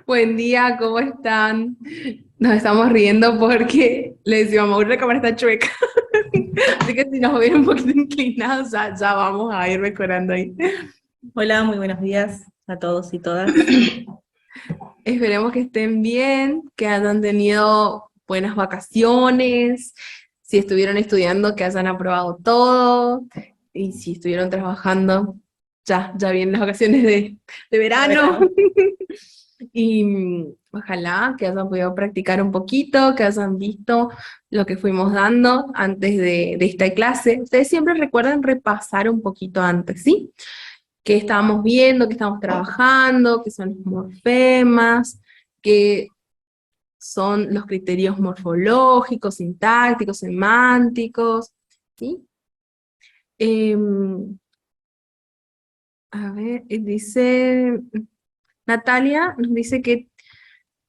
Buen día, ¿cómo están? Nos estamos riendo porque le decimos a Mauro la cámara está chueca. Así que si nos ven un poquito inclinados, ya vamos a ir mejorando ahí. Hola, muy buenos días a todos y todas. Esperemos que estén bien, que hayan tenido buenas vacaciones, si estuvieron estudiando, que hayan aprobado todo, y si estuvieron trabajando, ya vienen las vacaciones de De verano. verano. Y ojalá que hayan podido practicar un poquito, que hayan visto lo que fuimos dando antes de esta clase. Ustedes siempre recuerden repasar un poquito antes, ¿sí? Qué estábamos viendo, qué estamos trabajando, qué son los morfemas, qué son los criterios morfológicos, sintácticos, semánticos, ¿sí? Em, a ver, dice Natalia, nos dice que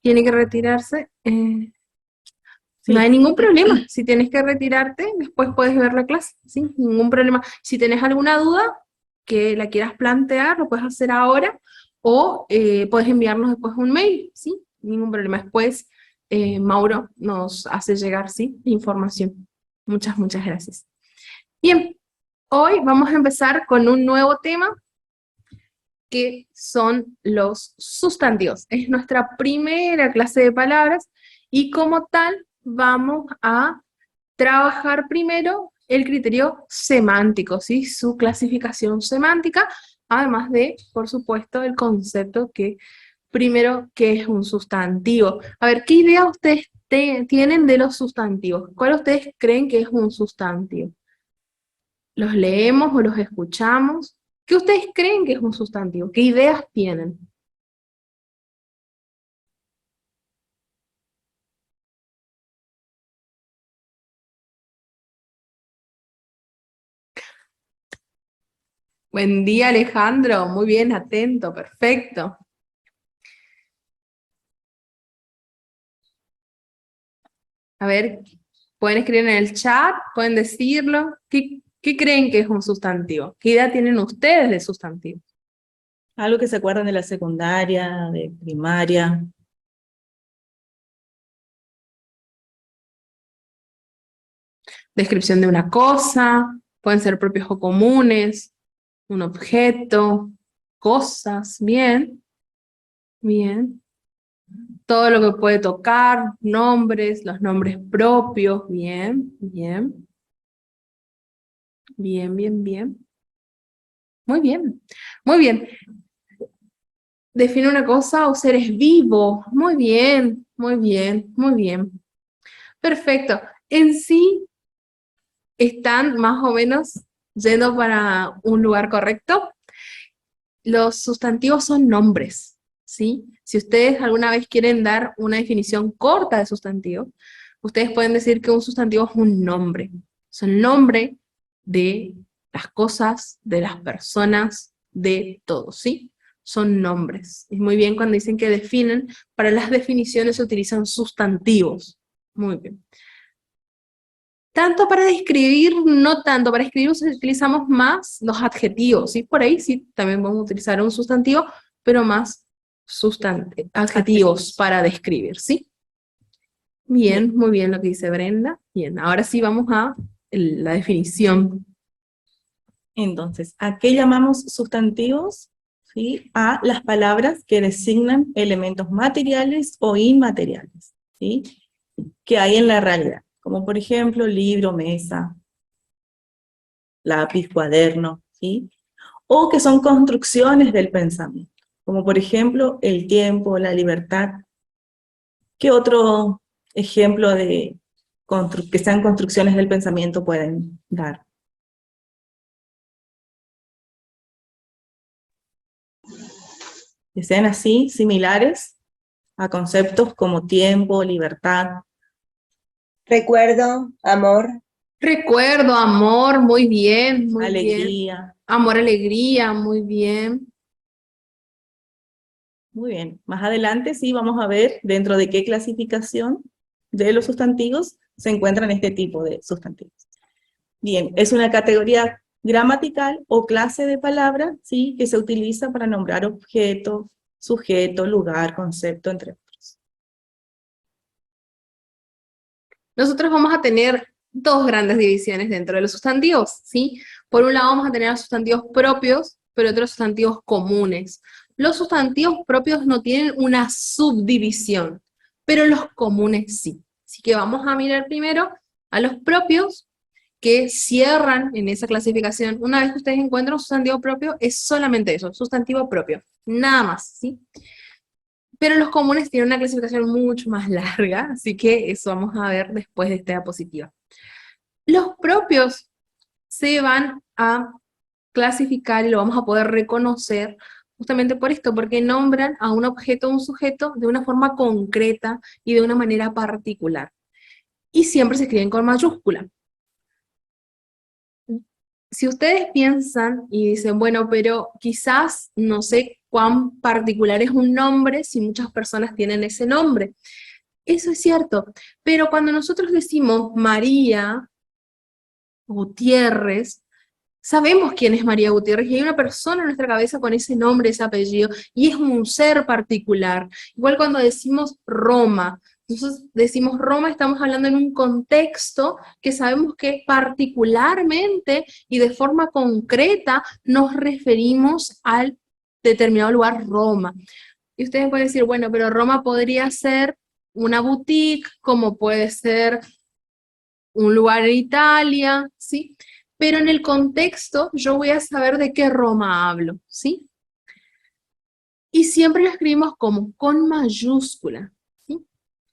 tiene que retirarse. No hay Sí, ningún problema. Si tienes que retirarte, después puedes ver la clase, ¿sí? Ningún problema. Si tienes alguna duda que la quieras plantear, lo puedes hacer ahora o puedes enviarnos después un mail, ¿sí? Ningún problema. Después Mauro nos hace llegar, ¿sí? La información. Muchas gracias. Bien, hoy vamos a empezar con un nuevo tema que son los sustantivos. Es nuestra primera clase de palabras y como tal vamos a trabajar primero el criterio semántico, ¿sí? Su clasificación semántica, además de, por supuesto, el concepto que primero, que es un sustantivo. A ver, ¿qué idea ustedes tienen de los sustantivos? ¿Cuál ustedes creen que es un sustantivo? ¿Los leemos o los escuchamos? ¿Qué ustedes creen que es un sustantivo? ¿Qué ideas tienen? Buen día, Alejandro. Muy bien, atento, perfecto. A ver, pueden escribir en el chat, pueden decirlo. ¿Qué creen que es un sustantivo? ¿Qué idea tienen ustedes de sustantivo? algo que se acuerdan de la secundaria, de primaria. Descripción de una cosa, pueden ser propios o comunes, un objeto, cosas, bien, bien. Todo lo que puede tocar, nombres, los nombres propios, bien, bien, bien. Muy bien, muy bien. Define una cosa o seres vivos. Muy bien. Perfecto. En sí, están más o menos yendo para un lugar correcto. Los sustantivos son nombres, ¿sí? Si ustedes alguna vez quieren dar una definición corta de sustantivo, ustedes pueden decir que un sustantivo es un nombre. Es el nombre de las cosas, de las personas, de todo, ¿sí? Son nombres. Es muy bien cuando dicen que definen, para las definiciones se utilizan sustantivos. Muy bien. Tanto para describir, no tanto, para escribir utilizamos más los adjetivos, ¿sí? Por ahí sí, también vamos a utilizar un sustantivo, pero más adjetivos Adjetivos. para describir, ¿sí? Bien, Bien, muy bien lo que dice Brenda. Bien, ahora sí vamos a la definición. entonces, ¿a qué llamamos sustantivos? ¿Sí? A las palabras que designan elementos materiales o inmateriales, ¿sí? Que hay en la realidad, como por ejemplo libro, mesa, lápiz, cuaderno, ¿sí? O que son construcciones del pensamiento, como por ejemplo el tiempo, la libertad. ¿Qué otro ejemplo de que sean construcciones del pensamiento pueden dar? Que sean así, similares a conceptos como tiempo, libertad, Recuerdo, amor, Recuerdo, amor, muy bien, muy bien. alegría. Amor, alegría, muy bien. Muy bien. Más adelante sí vamos a ver dentro de qué clasificación de los sustantivos se encuentran este tipo de sustantivos. Bien, es una categoría gramatical o clase de palabra, ¿sí? Que se utiliza para nombrar objetos, sujeto, lugar, concepto, entre otros. Nosotros vamos a tener dos grandes divisiones dentro de los sustantivos, ¿sí? Por un lado vamos a tener los sustantivos propios, pero otros sustantivos comunes. Los sustantivos propios no tienen una subdivisión, pero los comunes sí. Así que vamos a mirar primero a los propios, que cierran en esa clasificación. Una vez que ustedes encuentran un sustantivo propio, es solamente eso, sustantivo propio, nada más, ¿sí? Pero los comunes tienen una clasificación mucho más larga, así que eso vamos a ver después de esta diapositiva. Los propios se van a clasificar y lo vamos a poder reconocer justamente por esto, porque nombran a un objeto o un sujeto de una forma concreta y de una manera particular. Y siempre se escriben con mayúscula. Si ustedes piensan y dicen, bueno, pero quizás no sé cuán particular es un nombre si muchas personas tienen ese nombre. Eso es cierto, pero cuando nosotros decimos María Gutiérrez, sabemos quién es María Gutiérrez y hay una persona en nuestra cabeza con ese nombre, ese apellido, y es un ser particular. Igual cuando decimos Roma, entonces decimos Roma, estamos hablando en un contexto que sabemos que particularmente y de forma concreta nos referimos al determinado lugar Roma. Y ustedes pueden decir, bueno, pero Roma podría ser una boutique, como puede ser un lugar en Italia, ¿sí? Pero en el contexto yo voy a saber de qué Roma hablo, ¿sí? Y siempre lo escribimos como con mayúscula, ¿sí?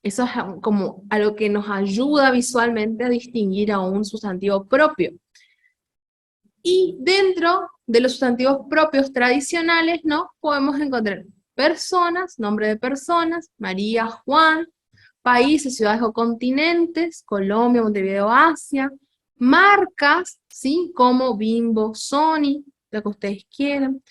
Eso es como a lo que nos ayuda visualmente a distinguir a un sustantivo propio. Y dentro de los sustantivos propios tradicionales, ¿no? Podemos encontrar personas, nombre de personas, María, Juan, países, ciudades o continentes, Colombia, Montevideo, Asia, marcas, ¿sí? Como Bimbo, Sony, lo que ustedes quieran,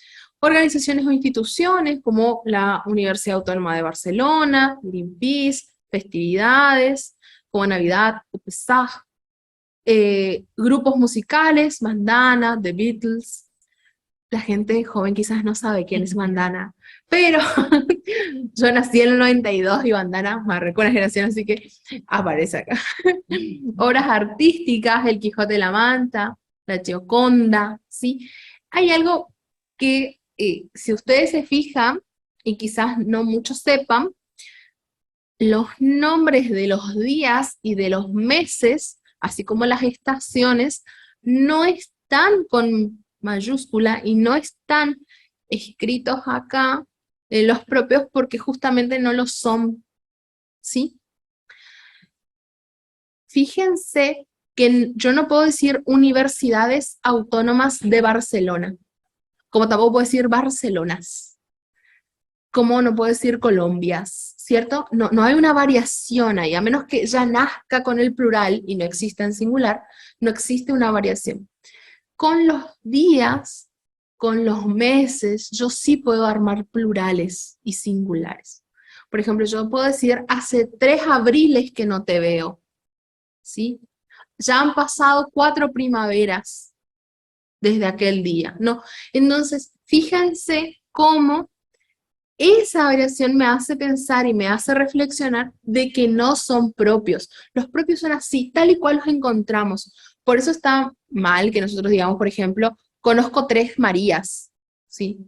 organizaciones o instituciones como la Universidad Autónoma de Barcelona, Greenpeace, festividades como Navidad, Pesaj, grupos musicales, Bandana, The Beatles. La gente joven quizás no sabe quién es Bandana, pero yo nací en el 92 y Bandana marcó una generación, así que aparece acá. Obras artísticas, El Quijote de la Manta, La Gioconda, ¿sí? Hay algo que, si ustedes se fijan, y quizás no muchos sepan, los nombres de los días y de los meses, así como las estaciones, no están con mayúscula y no están escritos acá en los propios porque justamente no lo son, ¿sí? Fíjense que yo no puedo decir universidades autónomas de Barcelona, como tampoco puedo decir Barcelonas, como no puedo decir Colombias, ¿cierto? No, no hay una variación ahí, a menos que ya nazca con el plural y no exista en singular, no existe una variación. Con los días, con los meses, yo sí puedo armar plurales y singulares. Por ejemplo, yo puedo decir, hace 3 abriles que no te veo, ¿sí? Ya han pasado 4 primaveras desde aquel día, ¿no? Entonces, fíjense cómo esa variación me hace pensar y me hace reflexionar de que no son propios. Los propios son así, tal y cual los encontramos. Por eso está mal que nosotros digamos, por ejemplo, conozco 3 Marías, ¿sí?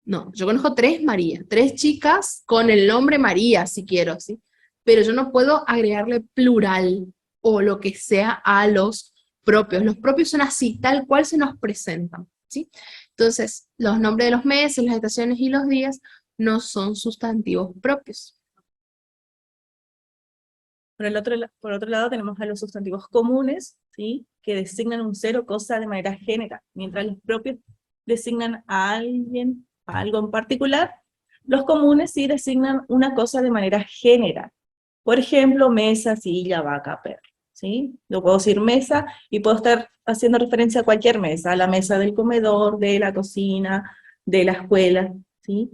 No, yo conozco 3 Marías, 3 chicas con el nombre María, si quiero, ¿sí? Pero yo no puedo agregarle plural o lo que sea a los propios. Los propios son así, tal cual se nos presentan, ¿sí? Entonces, los nombres de los meses, las estaciones y los días no son sustantivos propios. Por otro lado tenemos a los sustantivos comunes, ¿sí? Que designan un ser o cosa de manera general, mientras los propios designan a alguien, a algo en particular, los comunes sí designan una cosa de manera general. Por ejemplo, mesa, silla, vaca, perro, ¿sí? Yo puedo decir mesa y puedo estar haciendo referencia a cualquier mesa, a la mesa del comedor, de la cocina, de la escuela, ¿sí?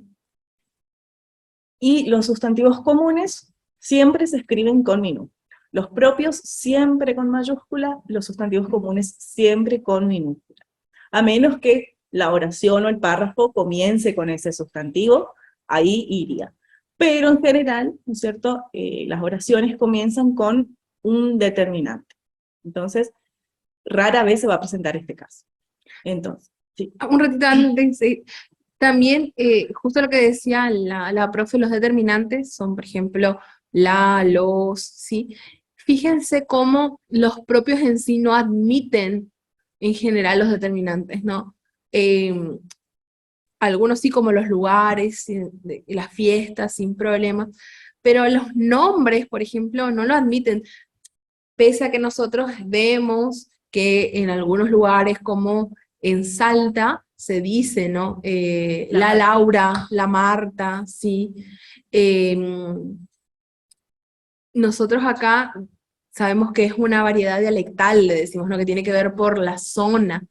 Y los sustantivos comunes siempre se escriben con minúscula. Los propios siempre con mayúscula, los sustantivos comunes siempre con minúscula. A menos que la oración o el párrafo comience con ese sustantivo, ahí iría. Pero en general, ¿no es cierto?, las oraciones comienzan con un determinante. Entonces, rara vez se va a presentar este caso. Entonces, sí. Un ratito antes, también, justo lo que decía la profe, los determinantes son, por ejemplo, los, ¿sí? Fíjense cómo los propios en sí no admiten en general los determinantes, ¿no? Algunos sí, como los lugares, las fiestas, sin problema, pero los nombres, por ejemplo, no lo admiten, pese a que nosotros vemos que en algunos lugares, como en Salta, se dice, ¿no? La Laura, la Marta, sí. Nosotros acá sabemos que es una variedad dialectal, le decimos, ¿no? Que tiene que ver por la zona,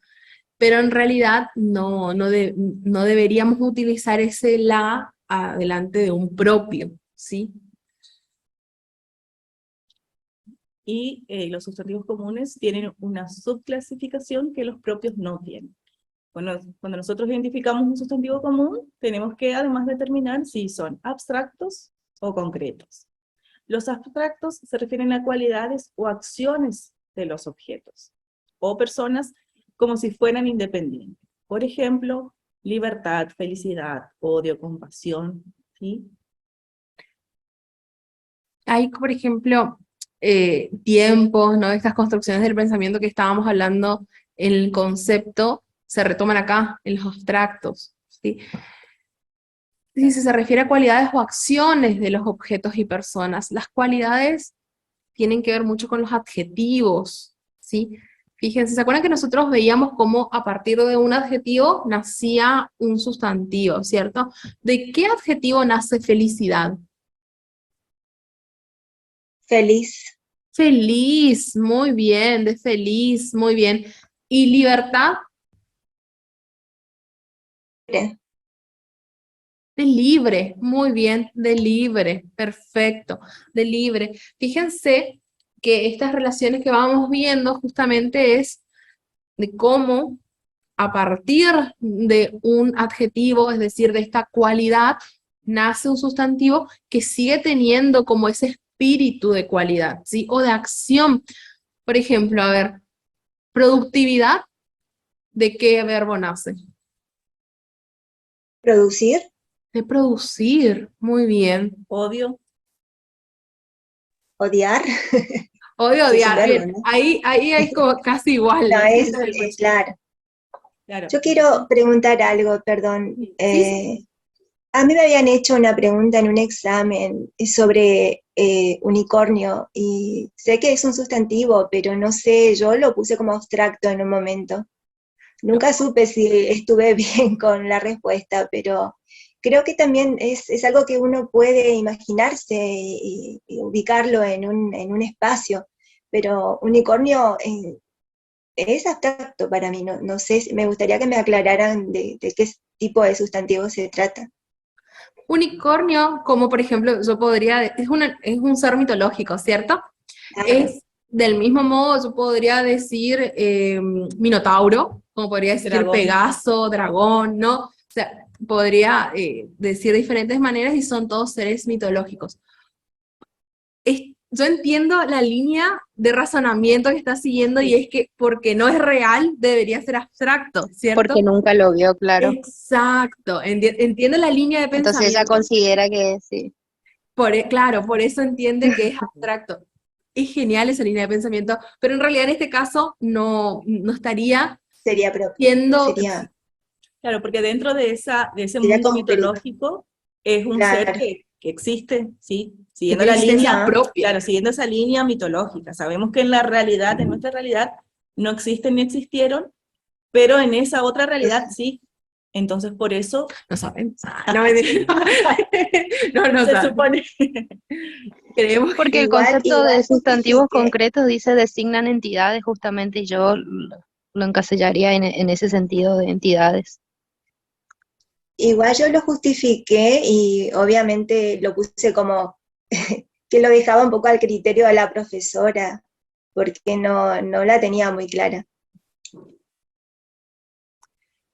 pero en realidad no deberíamos utilizar ese la adelante de un propio, ¿sí? Y los sustantivos comunes tienen una subclasificación que los propios no tienen. Cuando nosotros identificamos un sustantivo común, tenemos que además determinar si son abstractos o concretos. Los abstractos se refieren a cualidades o acciones de los objetos, o personas como si fueran independientes. Por ejemplo, libertad, felicidad, odio, compasión, ¿sí? Hay, por ejemplo, tiempos, ¿no? Estas construcciones del pensamiento que estábamos hablando en el concepto, se retoman acá, en los abstractos, ¿sí? Si se refiere a cualidades o acciones de los objetos y personas, las cualidades tienen que ver mucho con los adjetivos, ¿sí? Fíjense, ¿se acuerdan que nosotros veíamos cómo a partir de un adjetivo nacía un sustantivo, ¿cierto? ¿De qué adjetivo nace felicidad? Feliz. Feliz, muy bien, de feliz, muy bien. ¿Y libertad? Libre. De libre, muy bien, de libre, perfecto, de libre. Fíjense que estas relaciones que vamos viendo justamente es de cómo a partir de un adjetivo, es decir, de esta cualidad, nace un sustantivo que sigue teniendo como ese espíritu de cualidad, ¿sí? O de acción. Por ejemplo, a ver, productividad, ¿de qué verbo nace? Producir. De producir, muy bien. Odio. Odiar. Odio Sí, es un odiar, verbo, bien. ¿no? Ahí hay como casi igual. No, eso es claro. Claro. Yo quiero preguntar algo, perdón. Sí. A mí me habían hecho una pregunta en un examen sobre unicornio y sé que es un sustantivo, pero no sé, yo lo puse como abstracto en un momento. Nunca supe si estuve bien con la respuesta, pero creo que también es algo que uno puede imaginarse y ubicarlo en un espacio, pero unicornio es abstracto para mí, no sé, me gustaría que me aclararan de qué tipo de sustantivo se trata. Unicornio, como por ejemplo, yo podría, es un ser mitológico, ¿cierto? Claro, Es del mismo modo, yo podría decir minotauro, como podría decir Dragón. Pegaso, dragón, ¿no? O sea, podría decir de diferentes maneras y son todos seres mitológicos. Yo entiendo la línea de razonamiento que está siguiendo y es que porque no es real, debería ser abstracto, ¿cierto? Porque nunca lo vio, claro. Exacto, entiendo la línea de Entonces ella pensamiento. considera que sí. Claro, por eso entiende que es abstracto. Es genial esa línea de pensamiento, pero en realidad en este caso no estaría sería propio, siendo... sería Claro, porque dentro de ese sería mundo concreto. mitológico es un Claro. ser que existe, ¿sí? que Siguiendo tiene la existencia línea, propia. claro, siguiendo esa línea mitológica. Sabemos que en la realidad, en nuestra realidad, no existen ni existieron, pero en esa otra realidad sí. Entonces, por eso No sabemos. No se sabemos. supone. Creemos que... Porque el Igual concepto de sustantivos justifique. concretos dice designan entidades justamente y yo lo encasillaría en ese sentido de entidades. Igual yo lo justifiqué y obviamente lo puse como que lo dejaba un poco al criterio de la profesora, porque no la tenía muy clara.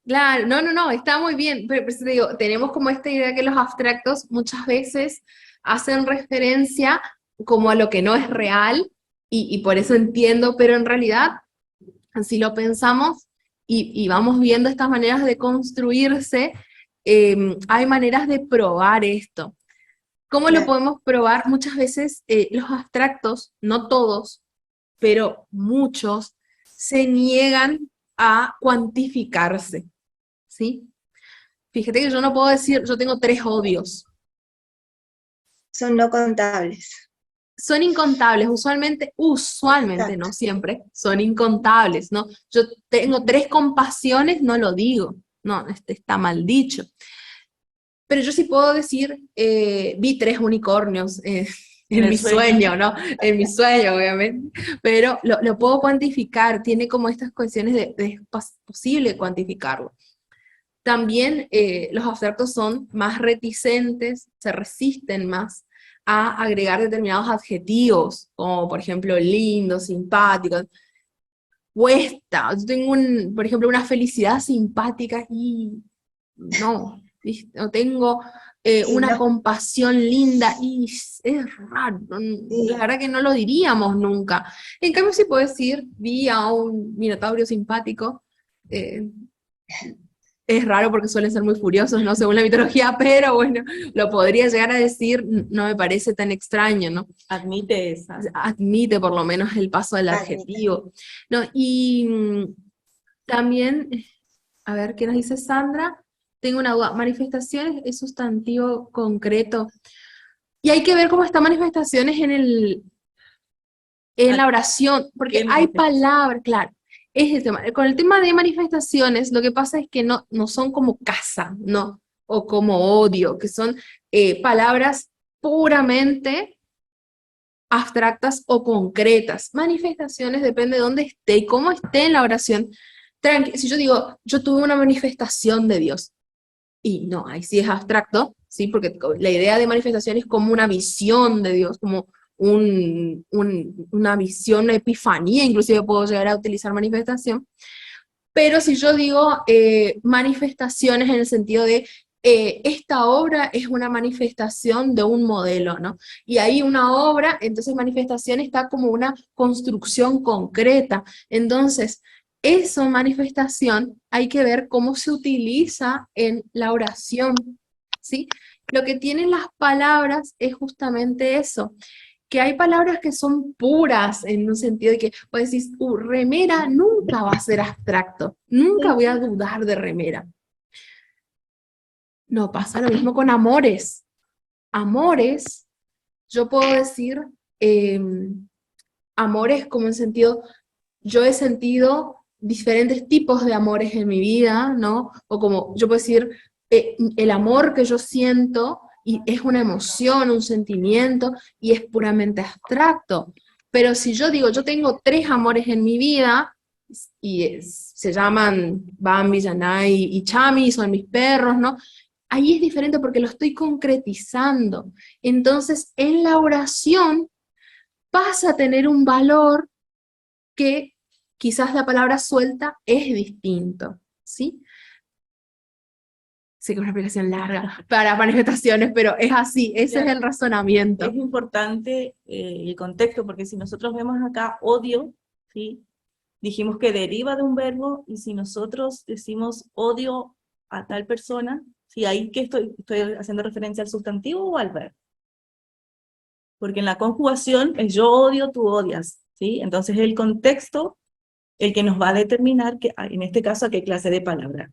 Claro, no, está muy bien, pero te digo, tenemos como esta idea que los abstractos muchas veces hacen referencia como a lo que no es real, y por eso entiendo, pero en realidad, si lo pensamos y vamos viendo estas maneras de construirse, hay maneras de probar esto. ¿Cómo lo Claro. podemos probar? Muchas veces los abstractos, no todos, pero muchos, se niegan a cuantificarse, ¿sí? Fíjate que yo no puedo decir, yo tengo 3 odios. Son no contables. Son incontables, usualmente, no Exacto. siempre, son incontables, ¿no? Yo tengo 3 compasiones, no lo digo, no, está mal dicho. Pero yo sí puedo decir, vi 3 unicornios En en el mi sueño. sueño, ¿no? En mi sueño, obviamente. Pero lo puedo cuantificar, tiene como estas cuestiones de posible cuantificarlo. También los abstractos son más reticentes, se resisten más a agregar determinados adjetivos, como por ejemplo lindo, simpático. Cuesta, yo tengo, por ejemplo, una felicidad simpática y no, ¿viste? O tengo Y una no, compasión linda y es raro, la sí, verdad que no lo diríamos nunca. En cambio, sí puedo decir, vi a un minotauro simpático, eh, es raro porque suelen ser muy furiosos, ¿no? Según la mitología, pero bueno, lo podría llegar a decir, no me parece tan extraño, ¿no? Admite esa. Admite por lo menos el paso del admite. adjetivo, ¿no? Y también, a ver, ¿qué nos dice Sandra? Tengo una duda, manifestaciones es sustantivo concreto. Y hay que ver cómo están manifestaciones en la oración, porque ¿Qué hay manifestación? palabras, claro, es el tema. Con el tema de manifestaciones, lo que pasa es que no son como casa, ¿no? O como odio, que son palabras puramente abstractas o concretas. Manifestaciones depende de dónde esté y cómo esté en la oración. Si yo digo, yo tuve una manifestación de Dios, y no, ahí sí es abstracto, ¿sí? Porque la idea de manifestación es como una visión de Dios, como una visión, una epifanía, inclusive puedo llegar a utilizar manifestación. Pero si yo digo manifestaciones en el sentido de esta obra es una manifestación de un modelo, ¿no? Y ahí una obra, entonces manifestación está como una construcción concreta. Entonces, esa manifestación hay que ver cómo se utiliza en la oración, ¿sí? Lo que tienen las palabras es justamente eso, que hay palabras que son puras en un sentido de que, pues decís, remera nunca va a ser abstracto, nunca voy a dudar de remera. No, pasa lo mismo con amores. Amores, yo puedo decir, eh, amores como en sentido, yo he sentido diferentes tipos de amores en mi vida, ¿no? O como yo puedo decir, el amor que yo siento y es una emoción, un sentimiento y es puramente abstracto. Pero si yo digo, yo tengo 3 amores en mi vida y se llaman Bambi, Yanai y Chami, son mis perros, ¿no? Ahí es diferente porque lo estoy concretizando. Entonces, en la oración pasa a tener un valor que quizás la palabra suelta es distinto, ¿sí? Sé que es una explicación larga para manifestaciones, pero es así, ese es Ya, el razonamiento. es importante el contexto, porque si nosotros vemos acá odio, ¿sí? Dijimos que deriva de un verbo, y si nosotros decimos odio a tal persona, ¿sí? Ahí que estoy haciendo referencia al sustantivo o al verbo. Porque en la conjugación es yo odio, tú odias, ¿sí? Entonces el contexto el que nos va a determinar, en este caso, a qué clase de palabra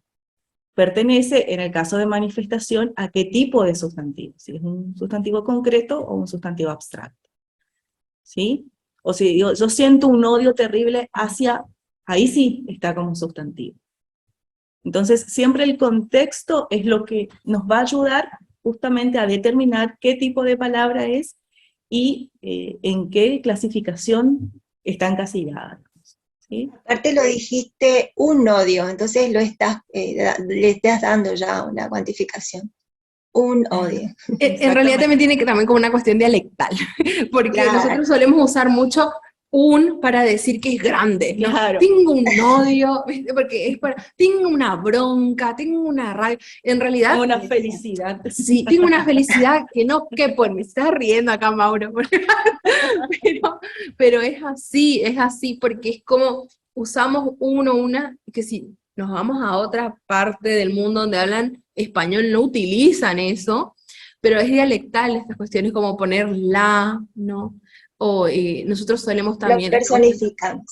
pertenece, en el caso de manifestación, a qué tipo de sustantivo, si es un sustantivo concreto o un sustantivo abstracto, ¿sí? O si yo siento un odio terrible hacia, ahí sí está como un sustantivo. Entonces, siempre el contexto es lo que nos va a ayudar justamente a determinar qué tipo de palabra es y en qué clasificación está encasillada, ¿sí? Aparte lo dijiste un odio, entonces le estás dando ya una cuantificación. Un odio. En realidad Exactamente. también tiene que también como una cuestión dialectal, porque Claro, nosotros solemos usar mucho un para decir que es grande, ¿no? Claro. Tengo un odio, ¿viste? Porque es para, tengo una bronca, tengo una rabia. En realidad, Tengo una felicidad. sí, tengo una felicidad que no, que pues me está riendo acá, Mauro. Pero es así, porque es como usamos una, que si nos vamos a otra parte del mundo donde hablan español, no utilizan eso, pero es dialectal estas cuestiones como poner la, ¿no? O nosotros solemos Lo también, personificamos,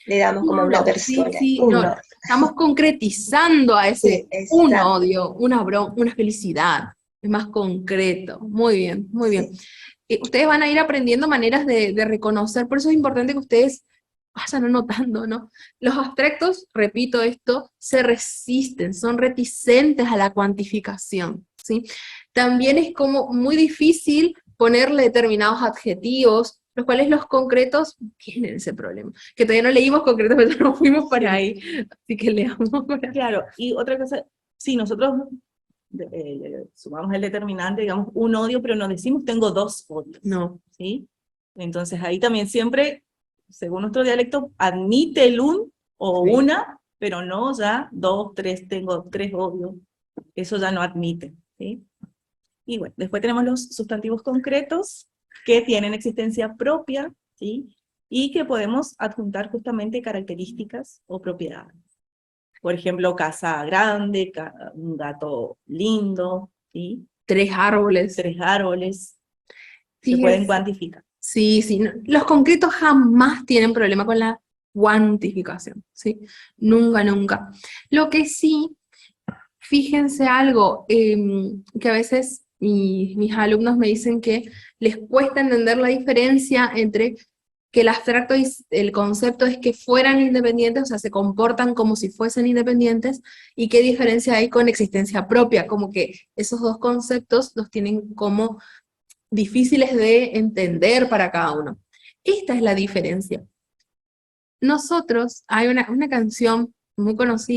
le damos como una uno, sí, persona, sí, no, uno. estamos concretizando a ese Sí, un exacto. odio, una felicidad, es más concreto. Muy bien, muy bien. Sí. Ustedes van a ir aprendiendo maneras de reconocer, por eso es importante que ustedes vayan anotando, ¿no? Los abstractos, repito esto, se resisten, son reticentes a la cuantificación, ¿sí? También es como muy difícil ponerle determinados adjetivos, los cuales los concretos tienen ese problema. Que todavía no leímos concretos, pero no fuimos para ahí, así que leamos para Claro, y otra cosa, si nosotros sumamos el determinante, digamos, un odio, pero no decimos tengo dos odios, no. ¿sí? Entonces ahí también siempre, según nuestro dialecto, admite el un o Sí. una, pero no ya dos, tres, tengo tres odios, eso ya no admite, ¿sí? Y bueno, después tenemos los sustantivos concretos que tienen existencia propia, ¿sí? Y que podemos adjuntar justamente características o propiedades. Por ejemplo, casa grande, un gato lindo, ¿sí? 3 árboles. 3 árboles, se pueden Fíjense. cuantificar. Sí, sí. Los concretos jamás tienen problema con la cuantificación, ¿sí? Nunca, nunca. Lo que sí, fíjense algo, que a veces mis alumnos me dicen que les cuesta entender la diferencia entre que el abstracto y el concepto es que fueran independientes, o sea, se comportan como si fuesen independientes, y qué diferencia hay con existencia propia, como que esos dos conceptos los tienen como difíciles de entender para cada uno. Esta es la diferencia. Nosotros, hay una canción muy conocida,